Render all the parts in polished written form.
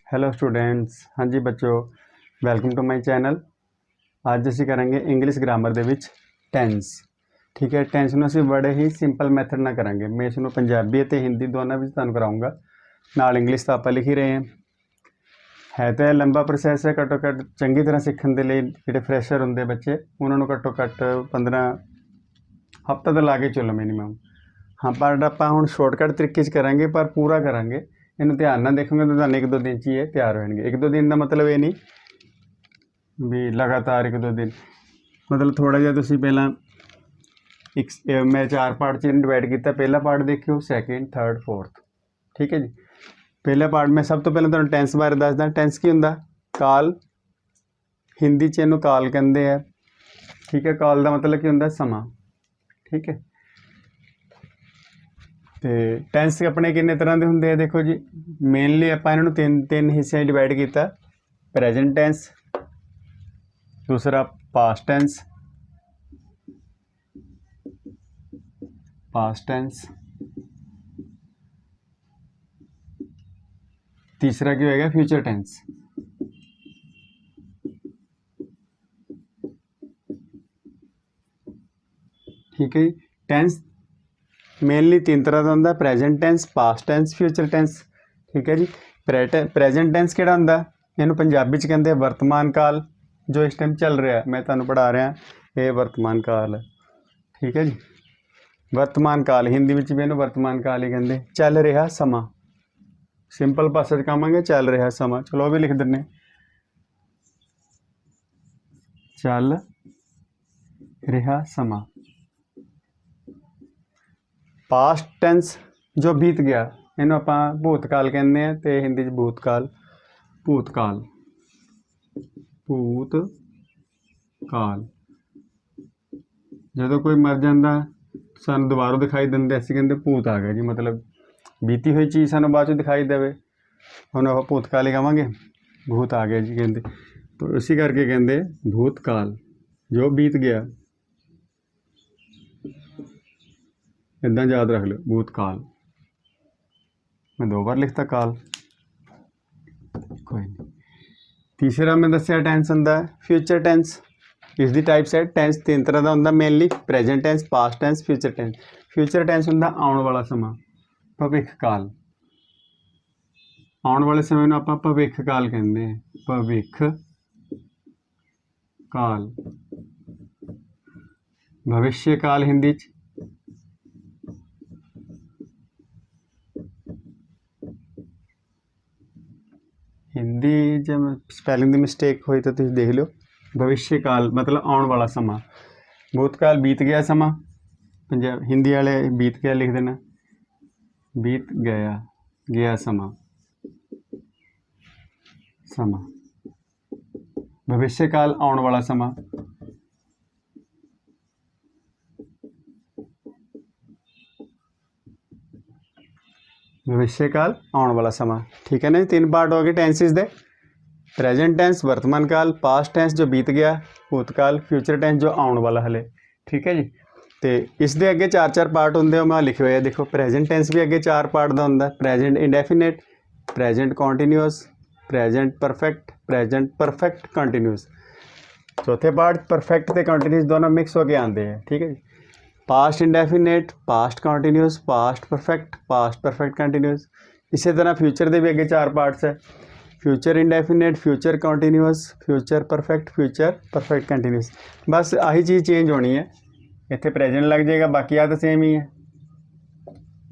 Hello students. हाँ जी बच्चों, welcome to my channel. ਅੱਜ ਅਸੀਂ ਕਰਾਂਗੇ ਇੰਗਲਿਸ਼ ਗ੍ਰਾਮਰ ਦੇ ਵਿੱਚ ਟੈਂਸ। ਠੀਕ ਹੈ, ਟੈਂਸ ਨੂੰ ਅਸੀਂ ਬੜੇ ਹੀ ਸਿੰਪਲ ਮੈਥਡ ਨਾਲ ਕਰਾਂਗੇ। ਮੈਂ ਇਸ ਨੂੰ ਪੰਜਾਬੀ ਅਤੇ ਹਿੰਦੀ ਦੋਨਾਂ ਵਿੱਚ ਤੁਹਾਨੂੰ ਕਰਾਉਂਗਾ, ਨਾਲ ਇੰਗਲਿਸ਼ ਤਾਂ ਆਪਾਂ ਲਿਖ ਹੀ ਰਹੇ ਹਾਂ। ਹੈ ਤਾਂ ਇਹ ਲੰਬਾ ਪ੍ਰੋਸੈਸ ਹੈ, ਘੱਟੋ ਘੱਟ ਚੰਗੀ ਤਰ੍ਹਾਂ ਸਿੱਖਣ ਦੇ ਲਈ ਜਿਹੜੇ ਫਰੈਸ਼ਰ ਹੁੰਦੇ ਬੱਚੇ ਉਹਨਾਂ ਨੂੰ ਘੱਟੋ ਘੱਟ 15 ਹਫ਼ਤਾ ਤਾਂ ਲਾ ਕੇ ਚੱਲੋ ਮਿਨੀਮਮ। ਹਾਂ, ਪਰ ਆਪਾਂ ਹੁਣ ਸ਼ਾਰਟਕਟ ਤਰੀਕੇ 'ਚ ਕਰਾਂਗੇ, ਪਰ ਪੂਰਾ ਕਰਾਂਗੇ। ਇਹਨੂੰ ਧਿਆਨ ਨਾਲ ਦੇਖੋਗੇ ਤਾਂ ਤੁਹਾਨੂੰ 1-2 ਦਿਨ 'ਚ ਹੀ ਇਹ ਤਿਆਰ ਹੋ ਜਾਣਗੇ। 1-2 ਦਿਨ ਦਾ ਮਤਲਬ ਇਹ ਨਹੀਂ भी लगातार 1-2 दिन, मतलब थोड़ा जिहा तुसीं पहलां मैं 4 पार्ट च डिवाइड किया। पहला पार्ट देखियो, सैकेंड, थर्ड, फोर्थ। ठीक है जी। पहला पार्ट मैं सब तो पहले तुहानूं टेंस बारे दसदा। टेंस की हुंदा? काल। हिंदी च इहनूं काल कहंदे आ। ठीक है, काल का मतलब की हुंदा? समा। ठीक है, तो टेंस अपने किन्ने तरह के हुंदे आ देखो जी। मेनली आपां इन्हां नूं तीन हिस्सिਆਂ डिवाइड किया। प्रेजेंट टेंस, दूसरा पास्ट टेंस, तीसरा क्या होएगा? Future tense. ठीक है जी। टेंस मेनली 3 तरह का होंदा: present tense, past tense, future tense. ठीक है जी। प्रेजेंट टेंस किहड़ा होंदा? इहनूं पंजाबी च कहंदे वर्तमान काल, जो इस टाइम चल रहा। मैं तुहानूं पढ़ा रहा, ये वर्तमान काल है। ठीक है जी। वर्तमान काल हिंदी में भी इहनूं वर्तमान काल ही कहंदे। चल रहा समा, सिंपल भाषा च कहांगे चल रहा समा। चलो वो भी लिख दिंदे, चल रहा समा। पास्ट टेंस जो बीत गया, इहनूं आपां भूतकाल कहंदे आ, ते हिंदी च भूतकाल। भूतकाल जदों कोई मर जाता सानूं दोबारा दिखाई दिंदे, असीं कहंदे भूत आ गया जी, मतलब बीती हुई चीज़ सानूं बाद दिखाई देवे, हुण आपां भूतकाल ही कहांगे, भूत आ गया जी कहंदे। तो इसी करके कहंदे भूतकाल जो बीत गया। इदां याद रख लो, भूतकाल। मैं 2 बार लिखता काल, कोई नहीं। तीसरा मैं दस्सिया टेंस हुंदा फ्यूचर टेंस। इसकी टाइप्स है। टेंस 3 तरह का होंदा mainly: present tense, past tense, future tense. Future tense हुंदा आउण वाला समा, भविख काल। आउण वाले समय नूं आपां भविख काल कहंदे हैं। भविख काल। भविष्य काल हिंदी च। हिंदी जब स्पैलिंग की मिस्टेक हुई तो तुम देख लो। भविष्य काल मतलब आउण वाला समा। भूतकाल बीत गया समा, पंजाब हिंदी वाले बीत गया लिख देना, बीत गया, गया समा, समा। भविष्य काल आउण वाला समा। भविष्य काल आउण वाला समा। ठीक है ना। 3 पार्ट हो गए टेंसिस दे। प्रेजेंट टेंस वर्तमान काल, पास्ट टेंस जो बीत गया, भूतकाल, फ्यूचर टेंस जो आउण वाला हले। ठीक है जी। तो इस दे अगे 4-4 पार्ट होंगे, मैं लिखे हुए देखो। प्रेजेंट टेंस भी अगे 4 पार्ट का होंगे: present indefinite, present continuous, present perfect, present perfect continuous. चौथे पार्ट परफेक्ट ते कंटीन्यूअस दोनों मिक्स होके आते हैं। ठीक है जी। Past indefinite, past continuous, past perfect continuous. इसी तरह फ्यूचर के भी अगे 4 पार्ट्स है: future indefinite, future continuous, future perfect continuous. बस आही चीज़ चेंज होनी है। इत्थे प्रेजेंट लग जाएगा, बाकी आ तो सेम ही है।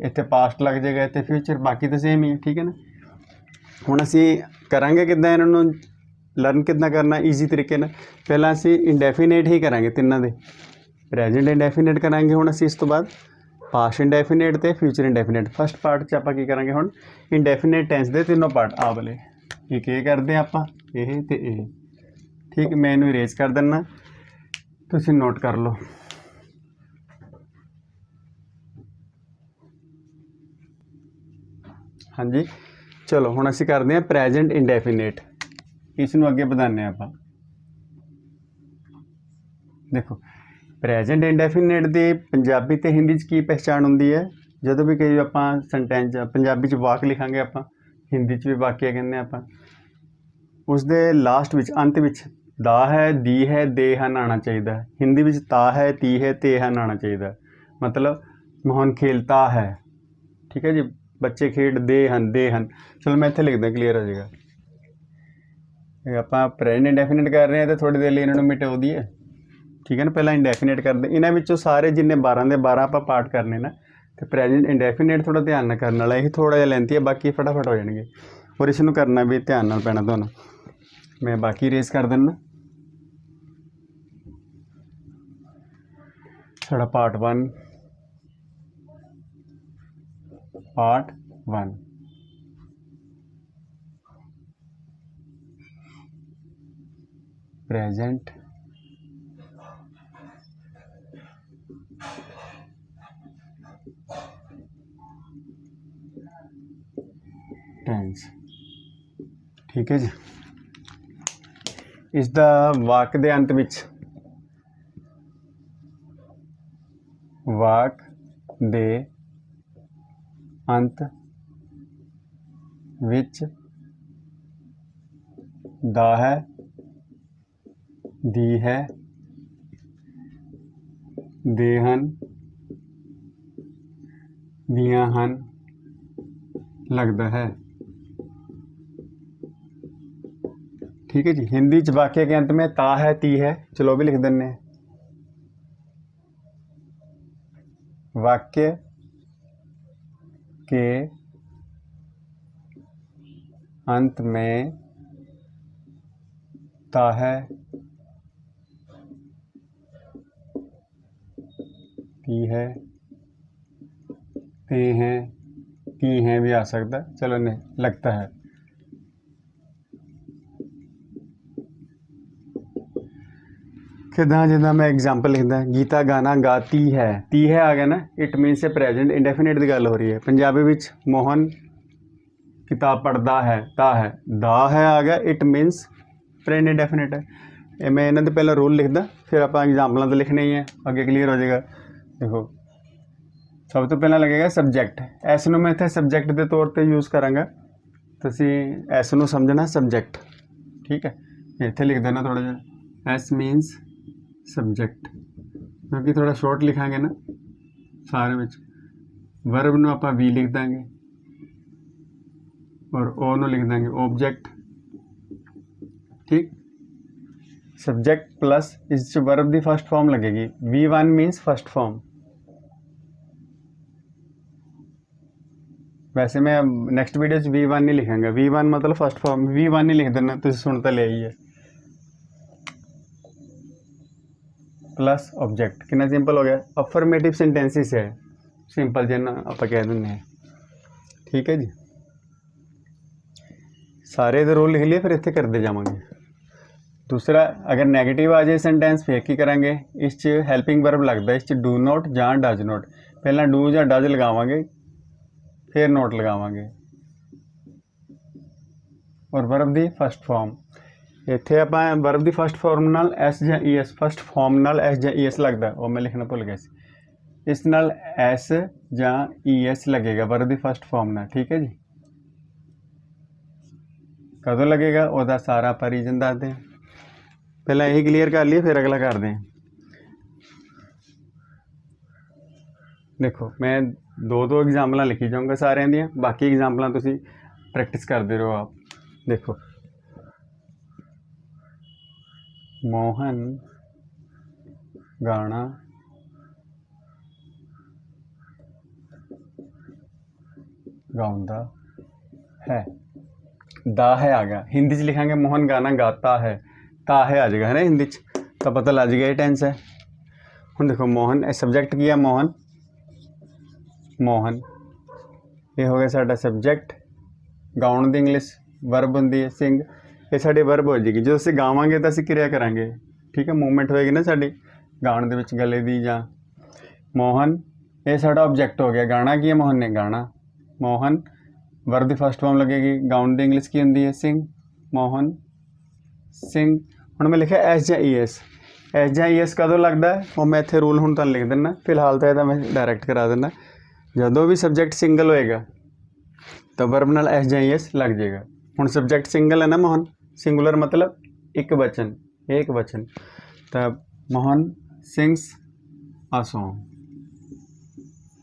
इत्थे पास्ट लग जाएगा, इत्थे फ्यूचर, बाकी तो सेम ही है। ठीक है ना। हुण असीं करांगे किद्दां इन्हां नूं लर्न किद्दां करना ईजी तरीके नाल। पहलां असीं इंडेफिनेट ही करांगे तिन्नां दे। प्रेजेंट इंडेफिनेट करांगे हुण असीं, इस तो बाद पास्ट इंडेफिनेट ते फ्यूचर इंडेफिनेट। फस्ट पार्ट च आपां की करांगे हुण इंडेफिनेट टेंस दे तीनों पार्ट आ वाले। एक ये करते हैं आपां, ये ते ये। ठीक, मैं इनू इरेज कर दिना, तुसीं नोट कर लो। हाँ जी, चलो हुण असीं करते हैं प्रेजेंट इंडेफिनेट। इसनूं अगे बढ़ाने आपां। देखो, प्रेजेंट इंडेफिनेट की पंजाबी ते हिंदी च की पहचान होंदी है? ਜਦੋਂ भी कई आप सेंटेंस पंजाबी च वाक लिखांगे आप हिंदी च भी वाक्य कहने आपां। उसदे लास्ट विच अंत विच दा है, दी है, दे हन आना चाहिए। हिंदी विच ता है, ती है, ते हन आना चाहिए। मतलब मोहन खेलता है, ठीक है जी, बच्चे खेडते हैं, दे हन। चलो मैं इत्थे लिख दा, क्लीयर हो जाएगा। ਆਪਾਂ प्रेजेंट इंडेफिनिट कर रहे हैं तो थोड़ी देर लिए इन्होंने मिटा दिए, ठीक है ना। पहला इंडेफिनिट करते, इन्होंने विचों सारे जिन्ने 12 के 12 आप पार्ट करने ना, तो प्रेजेंट इंडेफिनिट थोड़ा ध्यान नाल करने वाला, यही थोड़ा जिहा लेंथी है, बाकी फटाफट हो जाएंगे। और इसनूं करना भी ध्यान नाल पैना तुहानूं। मैं बाकी रेस कर देना। साडा पार्ट 1 प्रेजेंट टेंस, ठीक है जी। इसका वाक दे अंत विच, वाक दे अंत विच दा है, दी है, दे हन, दियां हन लगता है, ठीक है जी। हिंदी च वाक्य के अंत में ता है, ती है, चलो भी लिख देने। वाक्य के अंत में ता है, ती है, ते हैं, ती हैं भी आ सकता, चलो नहीं लगता है। किदा जिदा मैं एग्जाम्पल लिखदा, गीता गाना गाती है, ती है आ गया ना, इट मीनस से प्रेजेंट इंडेफिनिट की गल हो रही है। पंजाबी विच मोहन किताब पढ़ता है, ता है, दा है आ गया, इट मीनस प्रेजेंट इंडेफिनिट है। मैं इन्होंने पहला रूल लिखदा, फिर आप एग्जाम्पलों तो लिखने ही है, अगे क्लीयर हो जाएगा। देखो सब तो पहला लगेगा सब्जैक्ट, एस नूं मैं इत्थे सब्जैक्ट के तौर पर यूज़ करांगा, तुसीं एस नूं समझना सब्जैक्ट, ठीक है। इत्थे लिख देना थोड़ा जिहा, एस मीनस सब्जैक्ट, क्योंकि थोड़ा शॉर्ट लिखांगे ना सारे में। वर्ब नूं आपां वी लिख देंगे और ओ नूं लिख देंगे ऑब्जेक्ट, ठीक। सब्जैक्ट प्लस इस वर्ब की फर्स्ट फॉर्म लगेगी, V1 मीनस फर्स्ट फॉर्म। वैसे मैं नैक्सट वीडियो V1 नहीं लिखांगा, V1 मतलब फर्स्ट फॉर्म, V1 ही लिख देना, तुसीं सुन तो लिया ही है। प्लस ऑब्जेक्ट, कितना सिंपल हो गया। अफर्मेटिव सेंटेंसिस है, सिंपल जिन्ना आप कह देंगे, ठीक है जी। सारे दे रूल लिख लिए, फिर इत्थे करते जावांगे। दूसरा, अगर नैगेटिव आ जाए सेंटेंस फिर की करांगे, इस हैल्पिंग वर्ब लगता है, इस डू नॉट जां डज नॉट। पहला डू या डज लगावांगे, फिर नोट लगावांगे, और वर्ब की फर्स्ट फॉर्म। इत्थे आपां वर्ब की फर्स्ट फॉर्म नाल एस जां ई एस, फर्स्ट फॉर्म नाल एस जां ई एस लगता, वो मैं लिखना भुल गया सी। इस नाल एस जां ई एस लगेगा वर्ब की फर्स्ट फॉर्म नाल, ठीक है जी। कदों लगेगा वह सारा आप रीजन दसते हैं, पहला यही क्लीयर कर लिए, फिर अगला करते हैं। देखो मैं दो एग्जाम्पल लिखी जाऊँगा सारे दियाँ, बाकी एग्जाम्पल तुसीं प्रैक्टिस करते रहो आप। देखो मोहन गाना गाउंदा है, दा है आ गया, हिंदी च लिखांगे मोहन गाना गाता है, ता है आ जाएगा है ना हिंदी च, तो पता लग जाएगा ये टेंस है। हुण देखो मोहन सब्जैक्ट की है, मोहन, मोहन ये हो गया साडा सब्जैक्ट। गाउन की इंग्लिश वर्ब होंदी है सिंग, ये साडी वर्ब हो जाएगी। जो असीं गावांगे तो असीं क्रिया करांगे, ठीक है, मूवमेंट होएगी ना साडी गाउन दे विच गले दी जां। मोहन ये साडा ऑब्जैक्ट हो गया, गाना की है, मोहन ने गाना, मोहन वर्ब की फर्स्ट फॉर्म लगेगी, गाउन की इंग्लिश की होंदी है सिंग, मोहन सिंग। हुण मैं लिखा एस जां ई एस, एस जां ई एस कदों लगता है, वो मैं इत्थे रूल हुण तुहानूं लिख दिंदा, फिलहाल तो यह मैं डायरैक्ट करा दिंदा। जदों भी सब्जैक्ट सिंगल होएगा, ਤਾਂ ਵਰਬ ਨਾਲ ਐਸ ਜਾਂ ਐਸ ਲੱਗ ਜਾਏਗਾ। ਹੁਣ ਸਬਜੈਕਟ ਸਿੰਗਲ ਹੈ ਨਾ ਮੋਹਨ, ਸਿੰਗੂਲਰ मतलब ਇੱਕ ਵਚਨ, ਇੱਕ ਵਚਨ। ਤਾਂ ਮੋਹਨ ਸਿੰਗਸ ਆ ਸੌਂਗ,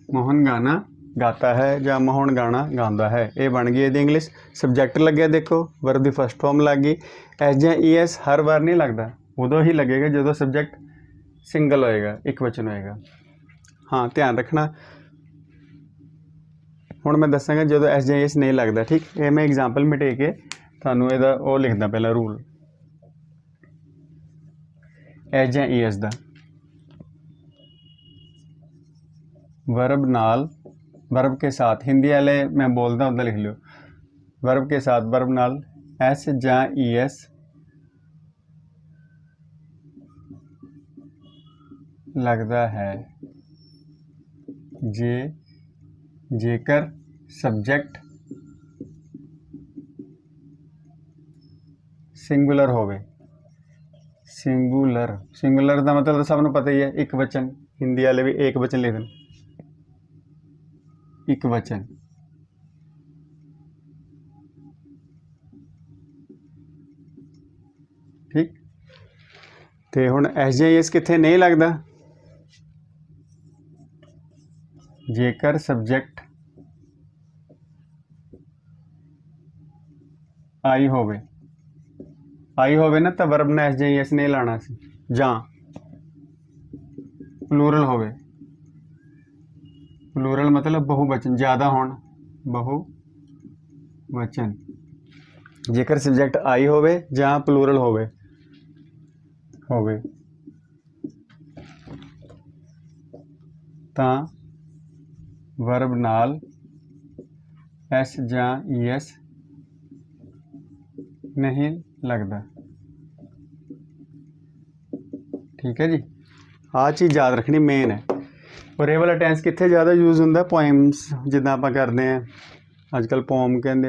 ਮੋਹਨ ਗਾਣਾ ਗਾਤਾ ਹੈ ਜਾਂ ਮੋਹਨ ਗਾਣਾ ਗਾਉਂਦਾ ਹੈ। ਇਹ ਬਣ ਗਈ ਇਹਦੀ ਇੰਗਲਿਸ਼। ਸਬਜੈਕਟ ਲੱਗਿਆ, ਦੇਖੋ ਵਰਬ ਦੀ ਫਸਟ ਫਾਰਮ ਲੱਗ ਗਈ। ਐਸ ਜਾਂ ਈ ਐਸ ਹਰ ਵਾਰ ਨਹੀਂ ਲੱਗਦਾ, ਉਦੋਂ ਹੀ ਲੱਗੇਗਾ ਜਦੋਂ ਸਬਜੈਕਟ ਸਿੰਗਲ ਹੋਏਗਾ, ਇੱਕ ਵਚਨ ਹੋਏਗਾ। ਹਾਂ ਧਿਆਨ ਰੱਖਣਾ। ਹੁਣ ਮੈਂ ਦੱਸਾਂਗਾ ਜਦੋਂ ਐਸ ਜਾਂ ਐਸ ਨਹੀਂ ਲੱਗਦਾ, ਠੀਕ। ਇਹ ਮੈਂ ਐਗਜ਼ਾਮਪਲ ਮਿਟੇ ਕੇ ਤੁਹਾਨੂੰ ਇਹਦਾ ਉਹ ਲਿਖਦਾ ਪਹਿਲਾਂ ਰੂਲ ਐਸ ਜਾਂ ਈ ਐਸ ਦਾ। वर्ब नाल, वर्ब के साथ, हिंदी वाले मैं बोलता उधर लिख लो। वर्ब के साथ वर्ब नाल एस ਜਾਂ ई एस लगता है जेकर सब्जेक्ट सिंगुलर होवे। सिंगुलर, सिंगुलर का मतलब सब नूं पता ही है, एक वचन। हिंदी वाले भी एक वचन लिख दें, एक वचन। ठीक। तो हुण एस ਜਾਂ एस कित्थे नहीं लगता, जेकर सब्जेक्ट आई होवे। आई होवे ना तो वर्ब ने एस ਜਾਂ एस नहीं लाना सी। जां प्लूरल होवे, प्लूरल मतलब बहुवचन, ज़्यादा होना, बहुवचन। जेकर सब्जेक्ट आई होवे जां प्लूरल होवे तां वर्ब नाल एस जां ई एस नहीं लगता। ठीक है जी, आ चीज़ याद रखनी मेन है। और ये वाला टेंस कितने ज़्यादा यूज़ होंगे, पोएम्स जिदा आप करते हैं अजकल, पोम कहते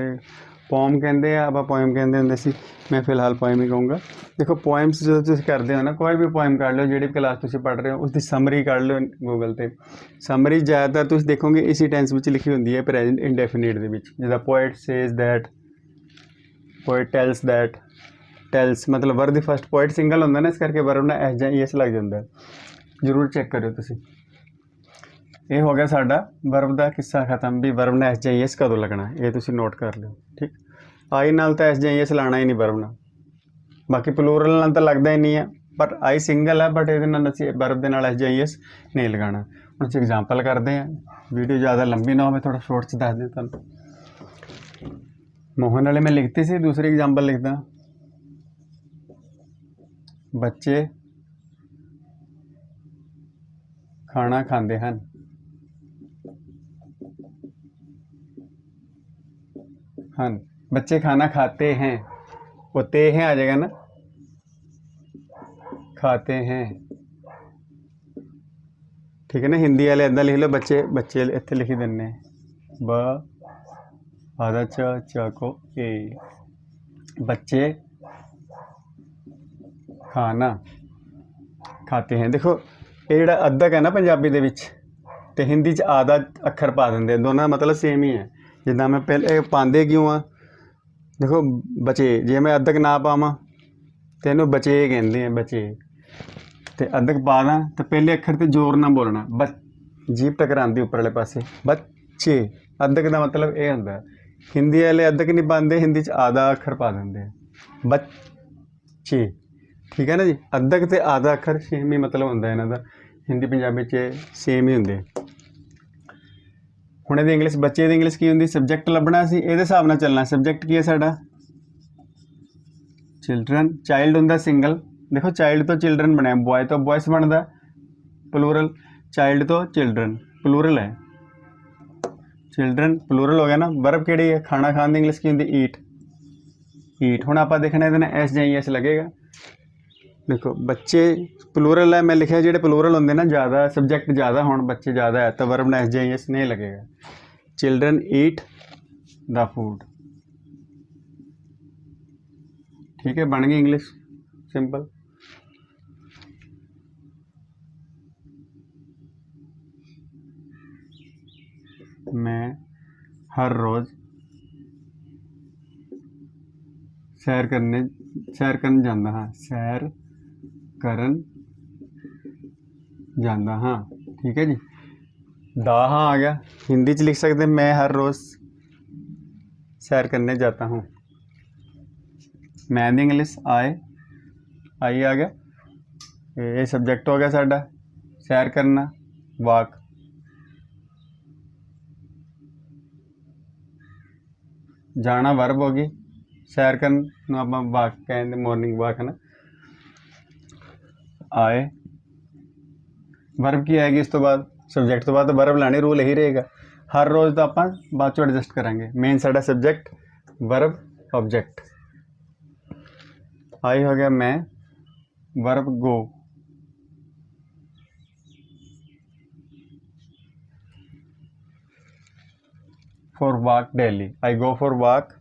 हैं, आप पोएम कहते होंगे सी, मैं फिलहाल पोएम ही कहूँगा। देखो पोएम्स जो तुम करते हो ना, कोई भी पोएम कर लो, जी क्लास तुम पढ़ रहे हो उसकी समरी कर लो गूगल पर। समरी ज़्यादातर तुम देखोगे इसी टेंस में लिखी होंगी है, प्रेजेंट इंडेफिनिट के जिदा poet says that, poet tells that. Tells मतलब verb the first poet single होंगे ना, इस करके वर्ब ना एस ਜਾਂ ई एस लग जाता है। जरूर चेक करो तुम। ये हो गया साडा वर्ब का किस्सा खत्म भी वर्ब ने एस ਜਾਂ ई एस कदों लगना, ये तुम नोट कर लो। ठीक, आई नाल तो एस ਜਾਂ ई एस लाना ही नहीं वर्ब ना, बाकी प्लूरल नाल तो लगता ही नहीं है, पर आई सिंगल है, बट ये वर्ब के नाल एस ਜਾਂ ई एस नहीं लगाना। हम असीं एग्जाम्पल करते हैं, वीडियो ज़्यादा लंबी ना हो, थोड़ा शॉर्ट च दस दें तुहानूं। मोहन वाले मैं लिखती सी, दूसरी एग्जाम्पल लिखदा, बच्चे खाना खाते हैं। हाँ, बच्चे खाना खाते हैं, वो ते हैं आ जाएगा ना, खाते हैं। ठीक है ना, हिंदी वाले इदा लिख लो, बच्चे, बच्चे इत्थे लिखी देने, ब आधा च को ए, बच्चे खाना खाते हैं। देखो ये जिहड़ा अद्धक है ना पंजाबी दे विच ते हिंदी च आधा अखर पा देंगे, दोनों मतलब सेम ही है। जिदा मैं पहले पाते क्यों आ, देखो बचे, जे मैं अद्धक ना पावां तो इनू बचे कहते हैं, बचे। तो अद्धक पा दा तो पहले अखर ते जोर ना बोलना, जीभ टकराती उपर वाले पासे, बच्चे। अद्धक का मतलब ये होंदा। हिंदी वाले अद्धक नहीं पाते, हिंदी च आधा अखर पा देंगे, बच्चे। ठीक है ना जी, अद्धक ते आधा अखर सेम ही मतलब होंदा इन्हां दा, हिंदी पंजाबी च सेम ही होंदे। हुण इहदी इंग्लिश, बच्चे की इंग्लिश की होंदी, सब्जैक्ट लभना सी, इहदे हिसाब नाल चलना। सब्जैक्ट की है साडा चिल्ड्रन, चाइल्ड होंदा सिंगल, देखो चाइल्ड तो चिल्ड्रन बनया, बॉय तो बॉयस बनता प्लूरल, चाइल्ड तो चिल्ड्रन प्लूरल है, चिल्ड्रन प्लूरल हो गया ना। वर्ब किहड़ी है, खाना खाने की इंग्लिश की होंदी ईट, ईट। हुण आपां देखना इहदे नाल एस ਜਾਂ ई एस लगेगा। देखो बच्चे प्लूरल है, मैं लिखा जो प्लूरल होंगे ना, ज़्यादा सब्जैक्ट ज़्यादा हो, बच्चे ज़्यादा है, तो वर्ब ने एस ਜਾਂ ई एस नहीं लगेगा। Children eat the food. ठीक है, बन गई इंग्लिश सिंपल। मैं हर रोज़ सैर करन जांदा हाँ, सैर करन जांदा हाँ। ठीक है जी। दा हाँ आ गया, हिंदी च लिख सकते मैं हर रोज़ सैर करने जाता हूँ। मैं दी इंग्लिश आई आ गया, ये सब्जेक्ट हो गया साडा, सैर करना वाक। जाना वर्ब हो गई, सैर करन आप वाक कहते मॉर्निंग वाक है ना। आए वर्ब की आएगी इस तो बाद, सब्जेक्ट तो बाद तो वर्ब लाने, रूल यही रहेगा। हर रोज़ तो आप बाद चो एडजस्ट करांगे। मेन साडा सब्जेक्ट वर्ब ऑब्जेक्ट। आई हो गया मैं, verb go, for walk daily, I go for walk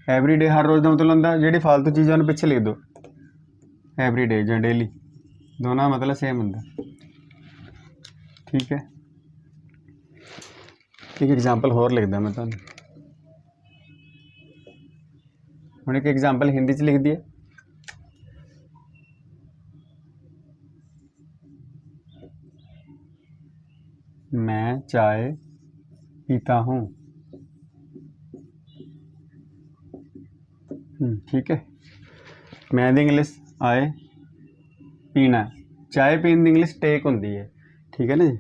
every day. हर रोज़ का मतलब होंगे जी फालतू चीज़ों ने पिछे लिख दो, एवरी डे या डेली, दोनों मतलब सेम होंगे। ठीक है, एक एग्जाम्पल होर लिखदा मैं तुहानूं, हुण एक एग्जाम्पल हिंदी च लिख दिए। मैं चाय पीता हूँ। ठीक है। मैं दी इंग्लिश आए पीना, चाय पीन दी इंग्लिश टेक होंदी है। ठीक है ना जी।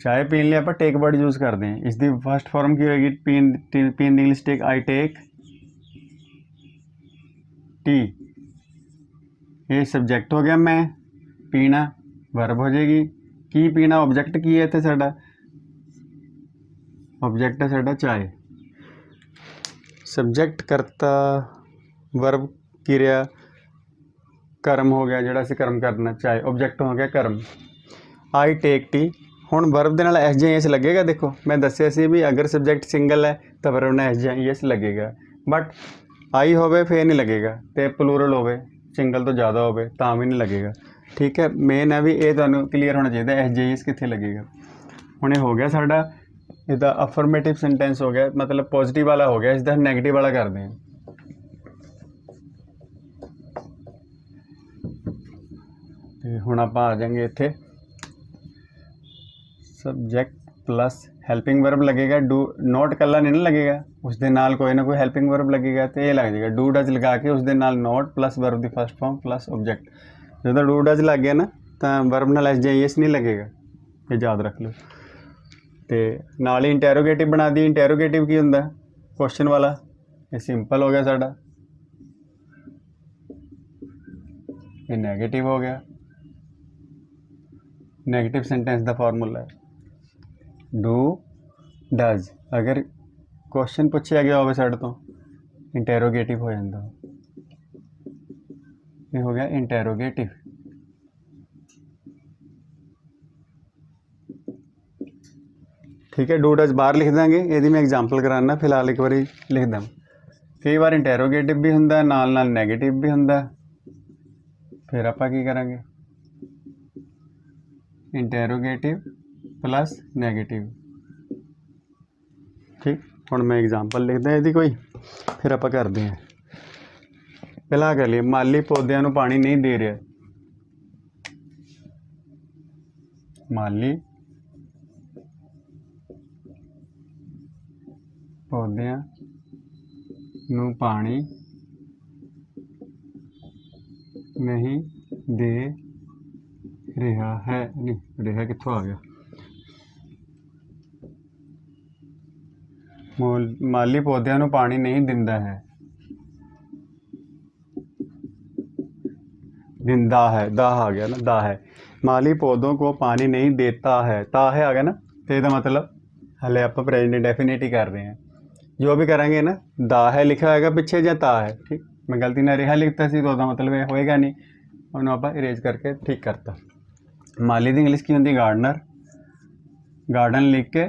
चाय पीन लिए आप टेक वर्ड यूज़ करते हैं, इसकी फर्स्ट फॉर्म की होगी पीन दी English take, I take tea. ये सब्जेक्ट हो गया मैं, पीना वर्ब हो जाएगी, की पीना ऑब्जेक्ट की है इतने साडा, ऑब्जेक्ट है साडा चाय। सब्जेक्ट करता वर्ब क्रिया कर्म हो गया जिहड़ा असीं कर्म करना, चाय ऑब्जेक्ट हो गया कर्म। आई टेक टी, हुण वर्ब दे नाल एस जी आई एस लगेगा। देखो मैं दस्सिया सी भी अगर सब्जेक्ट सिंगल है तो वर्ब नाल एस जी आई एस लगेगा, बट आई होवे फिर नहीं लगेगा, तो प्लूरल होवे सिंगल तो ज़्यादा होवे तां भी नहीं लगेगा। ठीक है, मेन है भी ये तुहानूं क्लीयर होना चाहिए एस जी आई एस कित्थे लगेगा। हुण ये हो गया साडा इसका अफर्मेटिव सेंटेंस हो गया, मतलब पॉजिटिव वाला हो गया, इसका नैगेटिव वाला करते हैं। तो हुण आपां आ जाएंगे इत्थे, सब्जेक्ट प्लस हैल्पिंग वर्ब लगेगा, डू नोट कला नहीं ना लगेगा, उसके नाल कोई ना कोई हैल्पिंग वर्ब लगेगा, तो ये लग जाएगा डू डज लगा के उसके नाल नोट प्लस वर्ब की फर्स्ट फॉर्म प्लस ऑब्जेक्ट। जो डू डज लग गया ना तो वर्ब नाल एस जी आई एस नहीं लगेगा, ये याद रख लो। तो नाल ही इंटैरोगेटिव बना दी, इंटैरोगेटिव की होंदा क्वेश्चन वाला, ये सिंपल हो गया साडा, ये नैगेटिव हो गया, नैगेटिव सेंटेंस का फॉर्मूला है डू डज। अगर क्वेश्चन पूछा गया हो साढ़े तो इंटैरोगेटिव हो जाता, ये हो गया इंटैरोगेटिव। ठीक है, डू डज बाहर लिख देंगे, यदि मैं एग्जाम्पल कराना, फिलहाल एक बार लिख दा। कई बार इंटैरोगेटिव भी होंदा नाल नैगेटिव भी होंदा, फिर आप की करांगे इंटैरोगेटिव प्लस नैगेटिव। ठीक, हुण मैं एग्जाम्पल लिखदा यदि कोई, फिर आप करते हैं। पहला कर लिए, माली पौधों को पानी नहीं दे रहा, माली पौधों को पानी नहीं दे रहा है, नहीं रहा कित्थों आ गया, माली पौधों को पानी नहीं दिंदा है, दिंदा है, दा आ गया ना, दा है। माली पौधों को पानी नहीं देता है, ता है आ गया ना, तो इसका मतलब हले आप प्रेजेंट इंडेफिनिट ही कर रहे हैं। जो भी करेंगे ना, दा है लिखा होगा पीछे या ता है। ठीक, मैं गलती ना रिहा लिखता सी तो मतलब ये होएगा नहीं, उन्होंने आप इरेज करके ठीक करता। माली की इंग्लिश की होंगी गार्डनर, गार्डन लिख के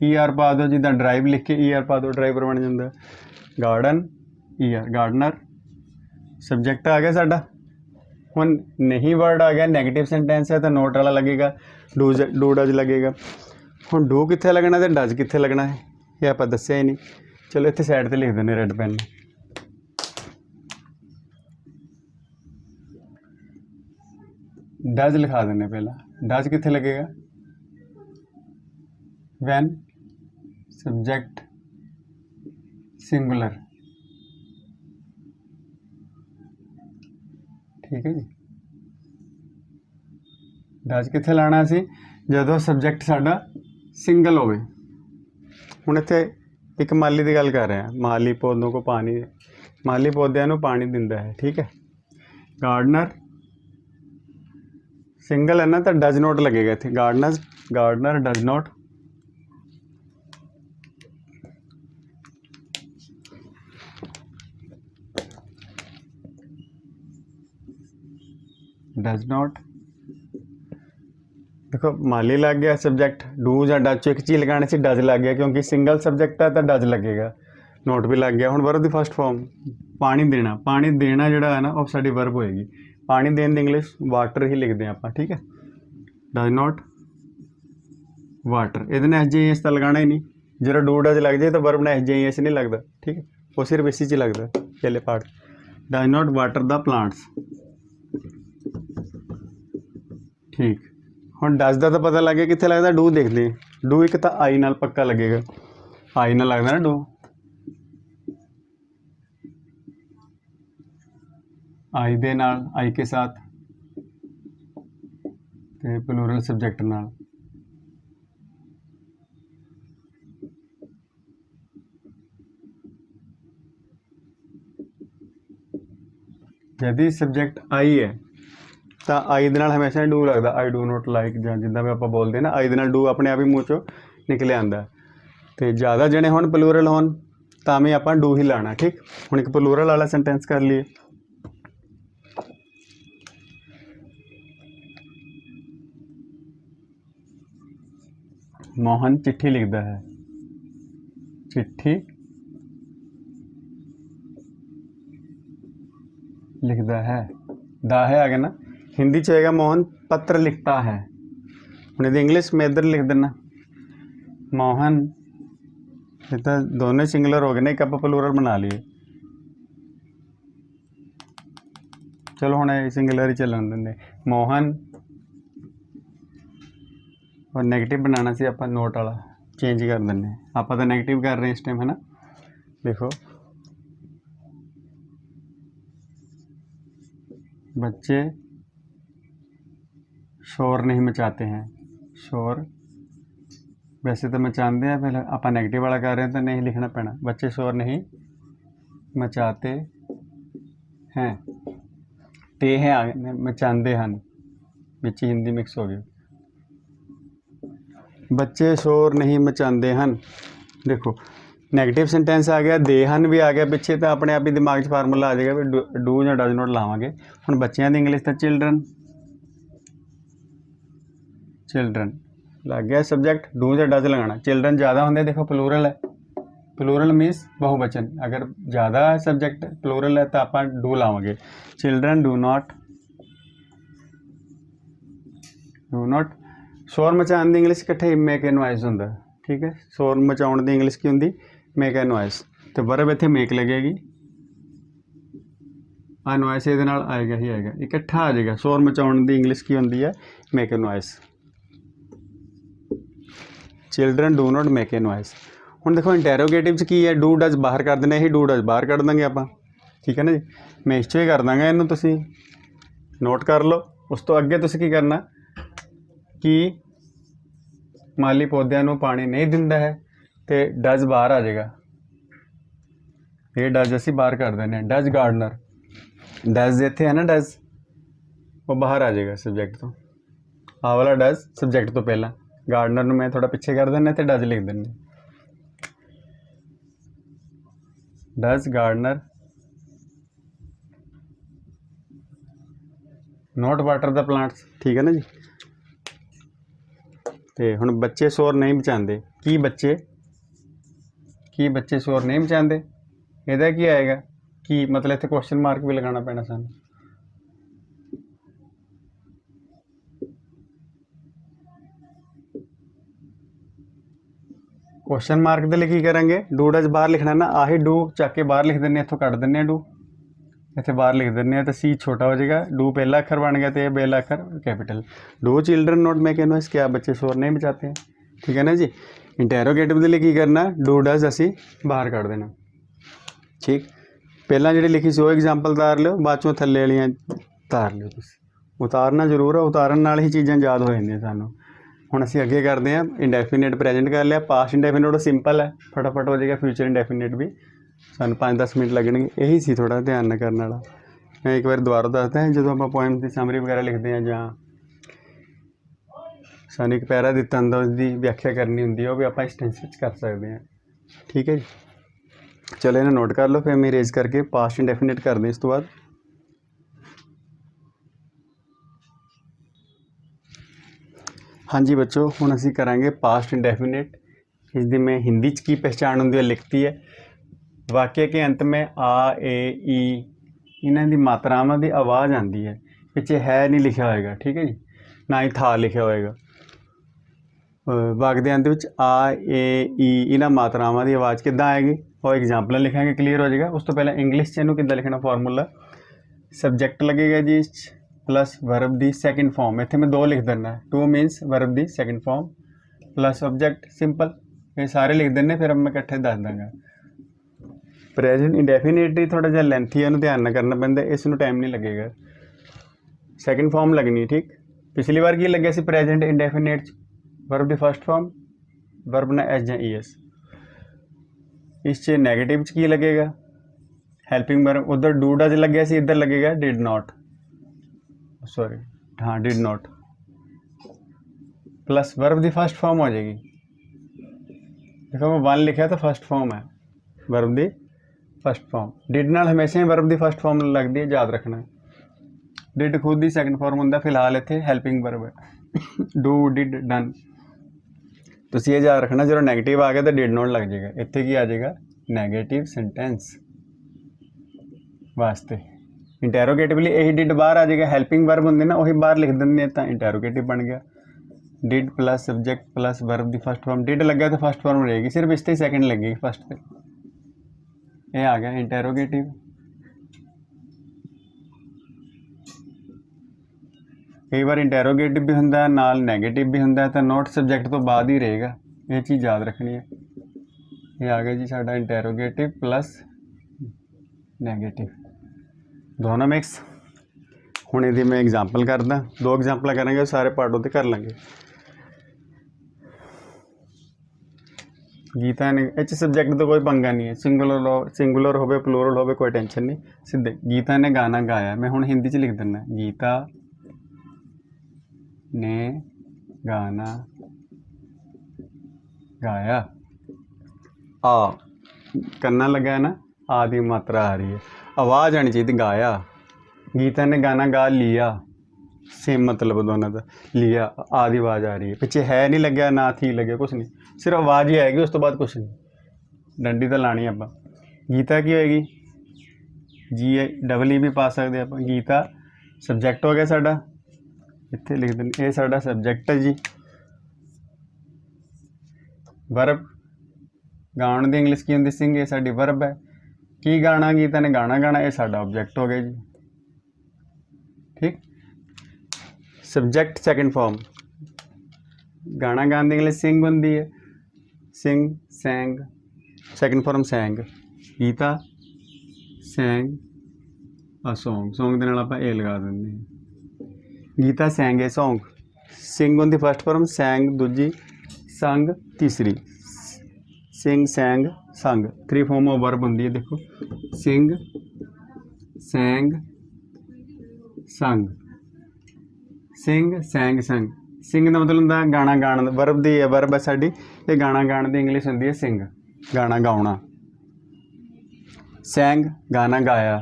ई आर पा दो, जिदा ड्राइव लिख के ई आर पा दो, ड्राइवर बन जाता। Garden E R, gardener subject आ गया साडा। हुण नहीं वर्ड आ गया, नैगेटिव सेंटेंस है तो नोट वाला लगेगा, डू डज लगेगा। ਹੁਣ ਡੂ ਕਿੱਥੇ ਲੱਗਣਾ ਤੇ ਡਜ਼ ਕਿੱਥੇ ਲੱਗਣਾ ਹੈ ਇਹ ਆਪਾਂ ਦੱਸਿਆ ਹੀ ਨਹੀਂ। ਚਲੋ ਇੱਥੇ ਸਾਈਡ ਤੇ ਲਿਖ ਦਿੰਦੇ ਰੈੱਡ ਪੈਨ। डज लिखा देने पहला। डज कितने लगेगा? When subject singular. ठीक है जी। डज कितने लाना सी जो सब्जेक्ट साडा सिंगल होवे। हुण इत्थे एक माली की गल कर रहे हैं। माली पौधों को पानी, माली पौधों को पानी दिंदा है। ठीक है। गार्डनर सिंगल है ना तो डज नॉट लगेगा इतने। गार्डनर डज नॉट देखो माली लग गया सब्जेक्ट। डू या डज चो एक चीज लगाने से डज लग गया क्योंकि सिंगल सब्जेक्ट है तो डज लगेगा। नोट भी लग गया। हुण वर्ब की फर्स्ट फॉर्म पानी देना। पानी देना जिहड़ा है ना वो साडी वर्ब होएगी। पानी देने की इंग्लिश वाटर ही लिखते हैं आप। ठीक है। Does not water. ये एस जी एस तो लगाना ही नहीं। जो डू डज लग जाए तो वर्ब ने एस जी एस नहीं लगता। ठीक है। वो सिर्फ इसी च लगता पहले part. Does not water the plants. ठीक। हुण डज का तो पता लग गया कितने लगता। डू देखते हैं। डू एक तो आई नाल पक्का लगेगा। आई नाल लगता ना डू। आई दे नाल, आई के साथ ते प्लूरल सब्जेक्ट नाल। यदि सब्जेक्ट आई है तो आई दे नाल हमेशा डू लगता। आई डू नॉट लाइक जां जिद्दां भी आपां बोलते हैं ना, आई दे नाल डू अपने आप ही मूँह चों निकले आंदा। तो ज़्यादा जने होण प्लूरल होण तां भी आपां डू ही लाना। ठीक। हुण एक प्लूरल वाला सेंटेंस कर लिए। मोहन चिट्ठी लिखता है। चिट्ठी लिखता है। दा है आ गया ना। हिंदी च आएगा मोहन पत्र लिखता है। हुण इहदी इंग्लिश में इधर लिख देना मोहन। ये तो दोनों सिंगुलर हो गए ना, एक आप प्लूरल बना लिए। चलो हुण सिंगुलर ही चलन देंगे। मोहन और नैगेटिव बनाना सी आप नोट वाला चेंज कर दें। आप तो नैगेटिव कर रहे हैं इस टाइम है ना। देखो बच्चे शोर नहीं मचाते हैं। शोर वैसे तो मचाते हैं, पहले आप नैगेटिव वाला कर रहे हैं तो नहीं लिखना पैना। बच्चे शोर नहीं मचाते हैं। ते हैं आगे मचाते हैं बिच हिंदी मिक्स हो गई। बच्चे शोर नहीं मचाते हैं। देखो नैगेटिव सेंटेंस आ गया, दे हन भी आ गया पिछे तो अपने आप ही दिमाग 'च फार्मूला आ जाएगा भी डू या डज नॉट लावांगे। हुण बच्चों की इंग्लिश तो चिल्ड्रन। चिल्ड्रन लग गया सब्जेक्ट। डू या डज लगाना। चिल्ड्रन ज़्यादा होंगे, देखो प्लूरल है। प्लूरल मीन्स बहुवचन। अगर ज़्यादा सब्जेक्ट प्लूरल है तो आप डू लावांगे। चिल्ड्रन डू नॉट शोर मचाने की इंग्लिश इकट्ठे मेक ए नॉइज होंदा। ठीक है। शोर मचाने की इंग्लिश की होंगी मेक ए नॉइज। तो वर्ब इत्थे मेक लगेगी। आ नॉइस ये आएगा ही आएगा, इकट्ठा आ जाएगा। शोर मचाने की इंग्लिश की होंगी है make a noise. Children do not make a noise. हुण देखो इंटैरोगेटिव च की है, डू डज बाहर कर देना, यही डू डज बाहर कर देंगे आप। ठीक है ना जी। मैं इस ही कर देंगे इनू, तुसी नोट कर लो। उस तो अगे तुसी की करना कि माली पौधों को पानी नहीं दिंदा है तो डज बाहर आ जाएगा। ये डज असी बाहर कर देने। डज गार्डनर, डज इत्थे है ना डज, वो बाहर आ जाएगा सब्जेक्ट तो। आ वाला डज सब्जेक्ट तो पहला। गार्डनर में थोड़ा पिछे कर देना तो डज लिख देने। Does gardener not water the plants. ठीक है ना जी। तो हुण बच्चे शोर नहीं मचाते। की बच्चे शोर नहीं मचाते, ਇਹਦਾ ਕੀ आएगा कि मतलब इत्थे क्वेश्चन मार्क भी लगाना पैना सानू। क्वेश्चन मार्क ਦੇ ਲਈ ਕੀ ਕਰਾਂਗੇ, ਡੂ ਡਜ਼ ਬਾਹਰ ਲਿਖਣਾ ਨਾ, ਆਹੀ ਡੂ ਚੱਕ ਕੇ ਬਾਹਰ ਲਿਖ ਦਿੰਦੇ, ਇੱਥੋਂ ਕੱਢ ਦਿੰਦੇ ਆ ਡੂ, ਇੱਥੇ ਬਾਹਰ ਲਿਖ ਦਿੰਦੇ ਆ ਤਾਂ ਸੀ ਛੋਟਾ ਹੋ ਜਾਏਗਾ, ਡੂ ਪਹਿਲਾ ਅੱਖਰ ਬਣ ਗਿਆ ਤੇ ਇਹ ਪਹਿਲਾ ਅੱਖਰ capital. Do children not make a noise, क्या बच्चे शोर नहीं मचाते हैं, ठीक है ना जी। इंटैरोगेटिव ਦੇ ਲਈ ਕੀ करना, डू डज ਅਸੀਂ ਬਾਹਰ ਕੱਢ ਦੇਣਾ, ठीक। ਪਹਿਲਾਂ ਜਿਹੜੀ ਲਿਖੀ ਸੀ ਉਹ ਐਗਜ਼ਾਮਪਲ ਉਤਾਰ ਲਿਓ, ਬਾਅਦ ਚੋਂ ਥੱਲੇ ਵਾਲੀਆਂ ਉਤਾਰ ਲਿਓ, ਤੁਸੀਂ ਉਤਾਰਨਾ ਜ਼ਰੂਰ ਆ, ਉਤਾਰਨ ਨਾਲ ਹੀ ਚੀਜ਼ਾਂ ਯਾਦ ਹੋ ਜਾਂਦੀਆਂ ਸਾਨੂੰ। ਹੁਣ ਅਸੀਂ ਅੱਗੇ ਕਰਦੇ ਹਾਂ, ਇੰਡੈਫੀਨੇਟ ਪ੍ਰੈਜੈਂਟ ਕਰ ਲਿਆ, ਪਾਸਟ ਇੰਡੈਫੀਨੇਟ ਸਿੰਪਲ ਹੈ, ਫਟਾਫਟ ਹੋ ਜਾਏਗਾ। ਫਿਊਚਰ ਇੰਡੈਫੀਨੇਟ ਵੀ ਸਾਨੂੰ 5-10 ਮਿੰਟ ਲੱਗਣਗੇ, ਇਹੀ ਸੀ ਥੋੜ੍ਹਾ ਧਿਆਨ ਨਾਲ ਕਰਨ ਵਾਲਾ। ਮੈਂ ਇੱਕ ਵਾਰ ਦੁਬਾਰਾ ਦੱਸਦਾ, ਜਦੋਂ ਆਪਾਂ ਪੋਇਮ ਦੀ ਸਮਰੀ ਵਗੈਰਾ ਲਿਖਦੇ ਹਾਂ ਜਾਂ ਸਾਨੂੰ ਇੱਕ ਪੈਰਾ ਦਿੱਤਾ ਹੁੰਦਾ ਉਸਦੀ ਵਿਆਖਿਆ ਕਰਨੀ ਹੁੰਦੀ ਹੈ, ਉਹ ਵੀ ਆਪਾਂ ਇਸ ਟੈਂਸ ਵਿੱਚ ਕਰ ਸਕਦੇ ਹਾਂ, ਠੀਕ ਹੈ ਜੀ। ਚਲੋ ਇਹਨੂੰ ਨੋਟ ਕਰ ਲਓ, ਫਿਰ ਮੈਂ ਇਰੇਜ਼ ਕਰਕੇ ਪਾਸਟ ਇੰਡੈਫੀਨੇਟ ਕਰਦੇ ਇਸ ਤੋਂ ਬਾਅਦ। ਹਾਂਜੀ ਬੱਚੋ, ਹੁਣ ਅਸੀਂ ਕਰਾਂਗੇ ਪਾਸਟ इंडेफिनिट। इसकी मैं हिंदी च की पहचान होंगी है लिखती है, वाक्य के अंत में आ ए ई इन्हों की मात्रावां की आवाज़ आती है, पिछे है नहीं लिखा होएगा, ठीक है जी, ना ही था लिखा होएगा। वाक्य के अंत में आ ए ई इन्होंने मात्रावां की आवाज़ किद्दां आएगी, और एग्जाम्पल लिखांगे, क्लीयर हो जाएगा। उस तो पहले इंग्लिश च इन्हूं किद्दां लिखना, फार्मूला सबजैक्ट लगेगा जी plus verb the second form, इत्थे मैं 2 लिख देना, two means verb the second form plus object simple, ये सारे लिख देने, फिर मैं इकट्ठे दस देंगे। प्रेजेंट इंडेफिनेट ही थोड़ा जिहा लेंथी है, ध्यान न करना पैंदा, इसनूं टाइम नहीं लगेगा, सैकेंड फॉर्म लगनी, ठीक। पिछली बार की लगे सी प्रेजेंट इंडेफिनेट वर्ब दी फर्स्ट फॉर्म, वर्ब ना एस जां ई एस। इस नैगेटिव की लगेगा, हैल्पिंग वर्ब, उधर डू डज लगे सी, इधर लगेगा डिड नॉट, सॉरी हाँ डिड नॉट, प्लस वर्ब दी फर्स्ट फॉर्म हो जाएगी। देखो मैं 1 लिखा तो फर्स्ट फॉर्म है, वर्ब दी फर्स्ट फॉर्म। डिड नाल हमेशा ही वर्ब दी फर्स्ट फॉर्म लगती है, याद रखना है। डिड खुद ही सैकेंड फॉर्म होंगे, फिलहाल इतने हैल्पिंग वर्ब है, डू डिड डन। तो ये याद रखना, जो नैगेटिव आ गया तो डिड नॉट लग जाएगा, इतने की आ जाएगा नैगेटिव सेंटेंस वास्ते। इंटैरोगेटिवली यही डिड बाहर आ जाएगा, हैल्पिंग वर्ब होंगे ना वही बाहर लिख देंगे, तो इंटैरोगेटिव बन गया। Did plus subject plus verb दी फर्स्ट फॉर्म, डिड लगा तो फर्स्ट फॉर्म रहेगी, सिर्फ इस ते सैकेंड लगेगी फर्स्ट पे, ये आ गया इंटैरोगेटिव। कई बार इंटैरोगेटिव भी होंगे नाल नैगेटिव भी होंगे, तो नॉट सब्जेक्ट तो बाद ही रहेगा, ये चीज़ याद रखनी है। ये आ गया जी साडा इंटैरोगेटिव प्लस नैगेटिव, दोनों मिक्स। हुण इहदी मैं एग्जाम्पल करदा, 2 एग्जाम्पल करेंगे, सारे पार्ट उत्ते कर लेंगे। गीता ने इस सब्जेक्ट तो कोई पंगा नहीं है, सिंगुलर हो प्लूरल हो कोई टेंशन नहीं, सीधे गीता ने गाना गाया। मैं हुण हिंदी च लिख दिना, गीता ने गाना गाया। आ करना लगा है ना, आ दी मात्रा आ रही है, आवाज़ आनी चाहिए, गाया। गीता ने गाना गा लिया, सेम मतलब दोनों का, लिया आ दी आवाज़ आ रही है, पिछे है नहीं लग्या ना थी लगे, कुछ नहीं, सिर्फ आवाज़ ही आएगी, उस तो बाद कुछ नहीं। डंडी तो लानी आप। गीता की होएगी जी, डबल ई भी पा सकते आप। गीता सबजैक्ट हो गया साडा, इत्थे लिख दें, ये साडा सबजैक्ट है जी। वर्ब गाण दी इंग्लिश की होंदी सिंग, ये साडी वर्ब है। की गाना, गीता ने गाना गाना, ये साडा ऑब्जैक्ट हो गया जी, ठीक। सब्जैक्ट सैकेंड फॉर्म, गाना गाने की इंग्लिश सिंग होंगी है, sing sang, second form sang. Gita sang आ सॉन्ग, सॉन्ग के नाल आपां ए लगा देंगे, गीता सैंग ए सॉन्ग। सिंग होंगी फर्स्ट फॉर्म, सैंग दूजी, संग तीसरी, सिंग सैंग संग, 3 फॉर्म ऑफ वर्ब होंगी है। देखो सिंग सैंग संग, सिंग सैंग संग। सिंग का मतलब होंगे गाना गाण, वर्ब दी वर्ब है साडी, ये गाना गाण दी इंग्लिश होंगी है सिंग, गाना गाउणा। सैंग गाना गाया,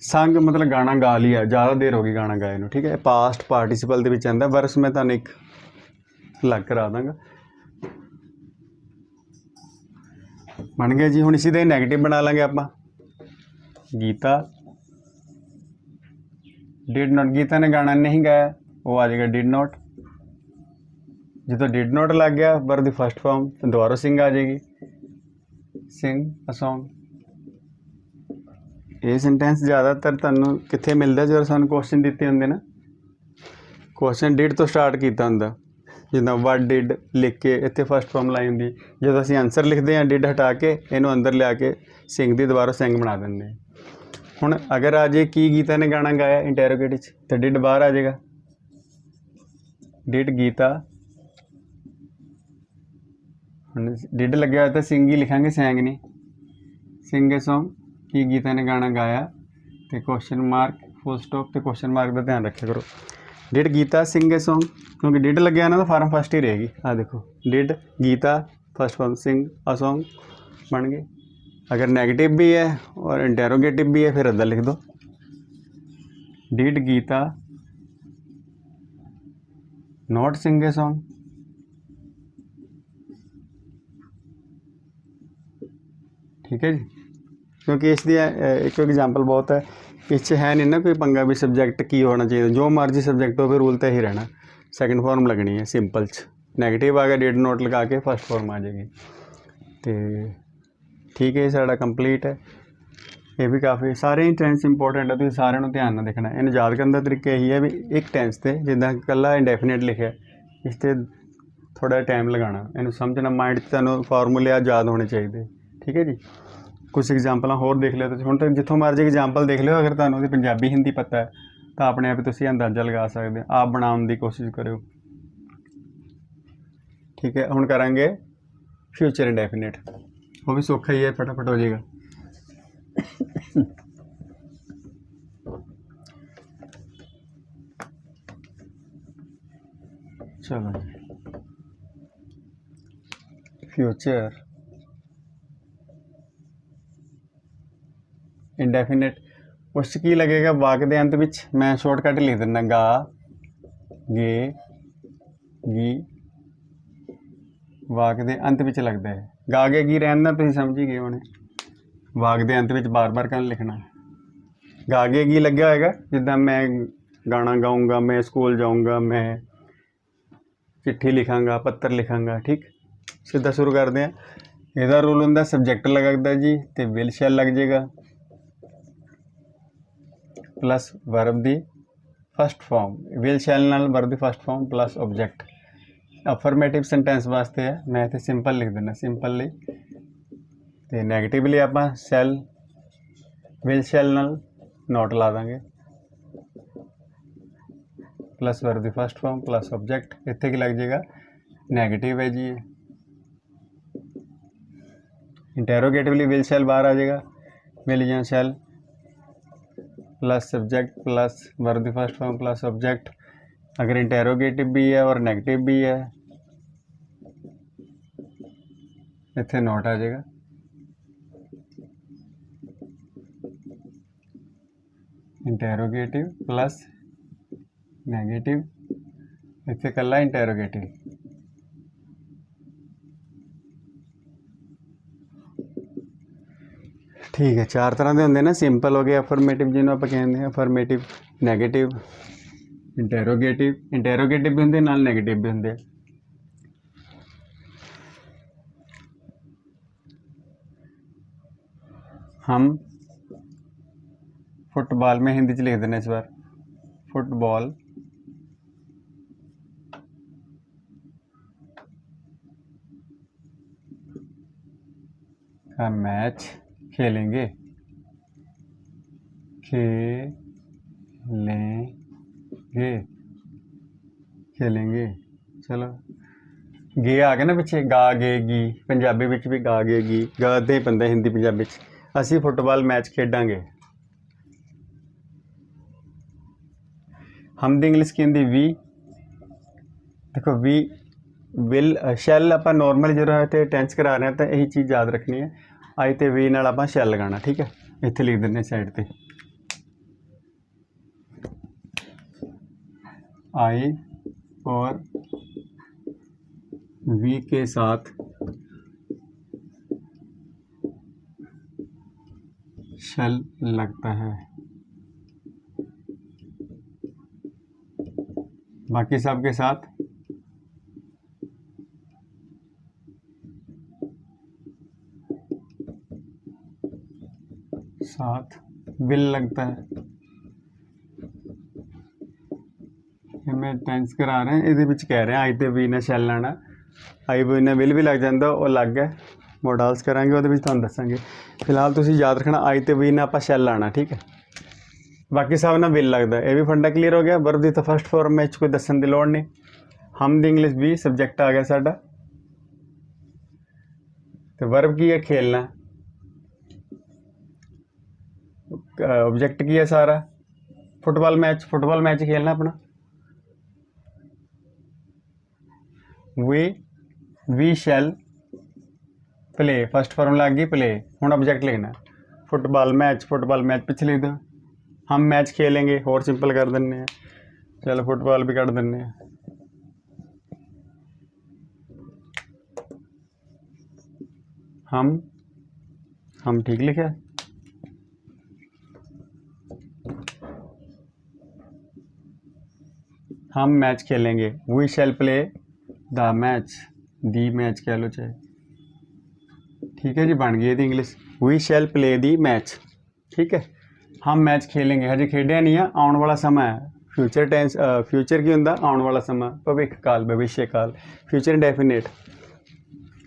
संग मतलब गाना गा लिया, ज़्यादा देर हो गई गाना गाए नूं, ठीक है। पास्ट पार्टिसिपल दे विच आंदा, वर्स मैं तुहानूं एक अलग करा दांगा। बन गया जी। हुण इसी दे नैगेटिव बना लांगे आपां। गीता डिड नॉट, गीता ने गाना नहीं गाया, वो आ जाएगा डिड नॉट। जो डिड नॉट लग गया वर्ब दी फर्स्ट फॉर्म दोबारा सिंग आ जाएगी, सिंग अ सॉन्ग। ये सेंटेंस ज़्यादातर तुहानूं कित्थे मिलदा जो सानूं क्वेश्चन दिते होंदे ना, क्वेश्चन डिड तो स्टार्ट किया होंदा, जिद्दां वट डिड लिख के इत्थे फर्स्ट फॉर्म लाई होंदी, जो असीं आंसर लिखते हैं डिड हटा के इनू अंदर लिया के सिंग दी दोबारा सिंग बना देंगे। हुण अगर आ जाए की गीता ने गाना गाया इंटैरोगेटिव च तो डिड बाहर आ जाएगा, डिड गीता, हुण डिड लग्या होया तो सिंग ही लिखांगे सैंग नहीं, सिंग ए सॉन्ग की गीता ने गाना गाया तो क्वेश्चन मार्क फुल स्टॉप तो क्वेश्चन मार्क का ध्यान रखा करो। Did Geeta sing a song, क्योंकि डिड लग्या ना तो फार्म फर्स्ट ही रहेगी। आ देखो did Geeta first form sing a song बन गए। अगर नेगेटिव भी है और इंटेरोगेटिव भी है फिर अद्धा लिख दो, did Geeta not sing a song. ठीक है जी, क्योंकि इसलिए एक एग्जाम्पल बहुत है, इस है नहीं ना कोई पंगा भी सब्जैक्ट की होना चाहिए, जो मर्जी सब्जैक्ट हो फिर रूल तो ही रहना, सैकेंड फॉर्म लगनी है सिंपल च, नैगेटिव आ गया डिड नॉट लगा के फर्स्ट फॉर्म आ जाएगी। तो ठीक है, साड़ा कंप्लीट है। ये भी काफ़ी सारे ही टेंस इंपॉर्टेंट है, तो सारे ध्यान ना देखना। इन याद करने का तरीका यही है भी एक टेंस से जिदा कला इंडेफिनेट लिखा इस पर थोड़ा टाइम लगाना, इन समझना, माइंड तुहानूं फार्मूले याद होने चाहिए। ठीक है जी, कुछ एग्जाम्पल होर देख लियो तुसीं, हुण तक जिथों मर्जी एग्जाम्पल देख लियो, अगर तुहानूं पंजाबी हिंदी पता है तो अपने आप तुसीं अंदाजा लगा सकते हो, आप बनाने की कोशिश करो। ठीक है, हुण करांगे फ्यूचर इंडेफिनेट, वो भी सौखा ही है, फटाफट हो जाएगा। चलो फ्यूचर इंडेफिनेट, उस की लगेगा वाक के अंत में, मैं शॉर्टकट लिख दिना गा गे गी, वाक के अंत में लगता है, गा गे गी रहना तुम समझ ही गए होने, वाक के अंत में बार बार कहना लिखना, गा गे गी लग्या होएगा जिदा मैं गाना गाऊँगा, मैं स्कूल जाऊँगा, मैं चिट्ठी लिखांगा, पत्र लिखांगा। ठीक, सीधा शुरू करते हैं। ਇਹਦਾ रूल होंगे सब्जैक्ट लगता जी तो विल शैल लग जाएगा प्लस वर्ब दी फर्स्ट फॉर्म, विल शैल नाल वर्ब दी first form plus object. Affirmative sentence वास्ते है, मैं इतने सिंपल लिख देना सिंपली, तो नैगेटिवली आप शैल विल शैल नाल नॉट ला देंगे प्लस वर्ब दी फर्स्ट फॉर्म प्लस ऑब्जैक्ट, इतने की लग जाएगा नैगेटिव है जी। इंटेरोगेटिवली विल शैल बाहर आ जाएगा, विल या शैल प्लस सब्जेक्ट प्लस वर्ब दी फर्स्ट फॉर्म प्लस ऑब्जेक्ट। अगर इंटेरोगेटिव भी है और नेगेटिव भी है इतने नॉट आ जाएगा, इंटेरोगेटिव प्लस नेगेटिव, इतने कला इंटेरोगेटिव। ठीक है, चार तरह के होंगे ना, सिंपल हो गया, अफर्मेटिव जिन्होंने आप कहते हैं, अफर्मेटिव, नैगेटिव, इंटेरोगेटिव, इंटेरोगेटिव भी होंगे नाल नैगेटिव भी होंगे। हम फुटबॉल में हिंदी च लिख देना इस बार, फुटबॉल का मैच खेलेंगे, खेलेंगे। चलो गे आ गया ना पिछे, गा गे गी, पंजाबी विच भी गा गे गी, गा दे पैंदा हिंदी पंजाबी च। असी फुटबॉल मैच खेडांगे, हम दी इंग्लिश की होंगी वी, देखो वी विल शैल आप नॉर्मल जो है टेंस करा रहे हैं तो यही चीज़ याद रखनी है, आई तो वी नाल आप शैल लगाना। ठीक है, इत्थे लिख देने साइड पे, आई और वी के साथ शैल लगता है, बाकी सब के साथ साथ विल लगता है। मैं टेंस करा रहे हैं, ਇਹਦੇ ਵਿੱਚ कह रहे हैं आई तो वी ने शैल लाना, आई वी ने विल भी लग जाता, वो लग गया। मॉडल्स करांगे ਉਹਦੇ ਵਿੱਚ ਤੁਹਾਨੂੰ ਦੱਸਾਂਗੇ। फिलहाल ਤੁਸੀਂ याद रखना आई तो वी ने आप शैल लाना, ठीक है। बाकी सब ना विल लगता है, ये भी फंडा क्लीयर हो गया। वर्ब की तो फर्स्ट फॉर्म में कोई दसन की लोड़ नहीं। हम दी इंग्लिश भी सब्जेक्ट आ गया साडा। तो वर्ब की है खेलना, ऑब्जेक्ट की है सारा फुटबॉल मैच खेलना अपना। We shall play, first form लग गई प्ले, हुण ऑब्जेक्ट लिखना फुटबॉल मैच पिछले लिख दो। हम मैच खेलेंगे, और सिंपल कर देने हैं, चलो फुटबॉल भी कर देने हैं। हम ठीक लिखा है। हम मैच खेलेंगे, we shall play the match, the match कह लो चाहे, ठीक है जी। बन गई थी English, we shall play the match, ठीक है। हम मैच खेलेंगे, हजे खेडिया नहीं है, आने वाला समय है। फ्यूचर टेंस, फ्यूचर की होंगे आने वाला समय, भविख काल, भविष्य काल, future indefinite.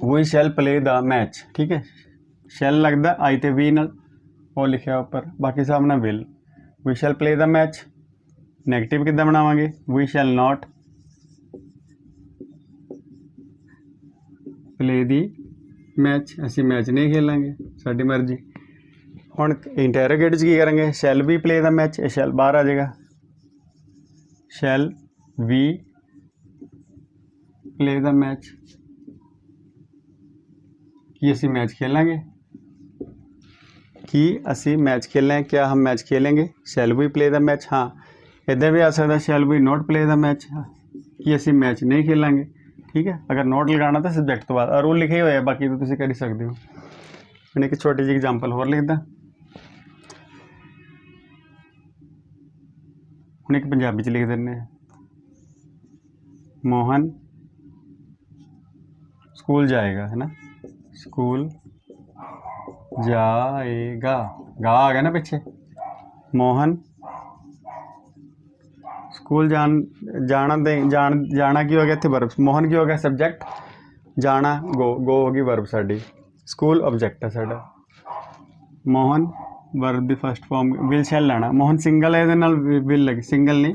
We shall play the match, ठीक है। शैल लगता आई तो वी नाल, वो लिखा ऊपर, बाकी सब ना will. We shall play the match, negative किद्दां बनावांगे, we shall not play the match, असी मैच नहीं खेलांगे, साडी मर्जी। हुण इंटैरोगेट की करेंगे, shall we play the match, ये शैल बाहर आ जाएगा, shall we play the match, कि असी मैच खेलेंगे, कि असी मैच खेलें, क्या हम मैच खेलेंगे, shall we play the match. हाँ इधर भी आ सकता, shall we not play the match, कि असी मैच नहीं खेलेंगे, ठीक है। अगर नोट लगाना तो सब्जेक्ट तो बाद, और रूल लिखे हुए बाकी तो तुम कर ही सकते हो। मैंने एक छोटी जी एग्जाम्पल होर लिखदा, हूँ एक पंजाबी च लिख देने, मोहन स्कूल जाएगा, है ना, स्कूल जाएगा, गा आ गया ना पिछे। मोहन स्कूल जाना की हो गया इतने वर्ब, मोहन की हो गया सब्जेक्ट, जाना गो होगी वर्ब साडी, स्कूल ऑब्जेक्ट है साडा। मोहन वर्ब की फर्स्ट फॉर्म, विल शैल लाना, मोहन सिंगल है, विल लगी, सिंगल नहीं,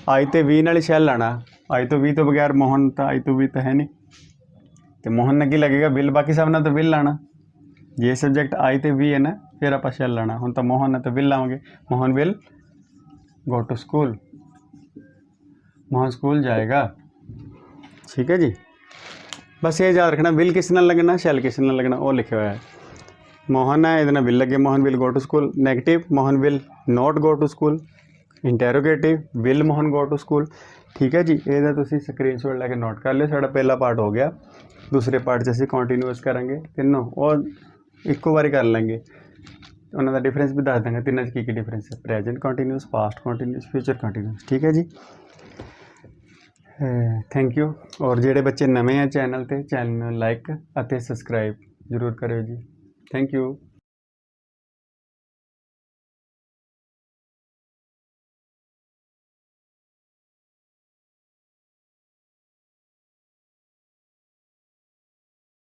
आई तो वी नाल शैल लाना, आई तो वी तो बगैर मोहन तो आई तो वी तो है नहीं, तो मोहन ने की लगेगा विल, बाकी सब ने तो विल लाना। जे सब्जेक्ट आई तो वी है ना, फिर आप शैल लाना, हुण तो मोहन है तो विल लाओगे, Mohan will go to school, Mohan school जाएगा, ठीक है जी। बस ये याद रखना, विल किस नाल लगना, शैल किस नाल लगना, वो लिखा हुआ है। मोहन है, ये विल लगे, Mohan will go to school. Negative, Mohan will not go to school. Interrogative, will Mohan go to school, ठीक है जी। ये तुम स्क्रीनशॉट लैके नोट कर लियो। साडा पहला पार्ट हो गया, दूसरे पार्ट से असीं कंटिन्यूअस करेंगे तीनों, और इक्को बारी कर लेंगे। उन्होंने डिफरेंस भी दस देंगे, तीनों की डिफरेंस है, present continuous, past continuous, future continuous, ठीक है जी। Thank you. और जोड़े बच्चे नवे हैं चैनल पर, चैनल लाइक और सब्सक्राइब जरूर करो जी। Thank you.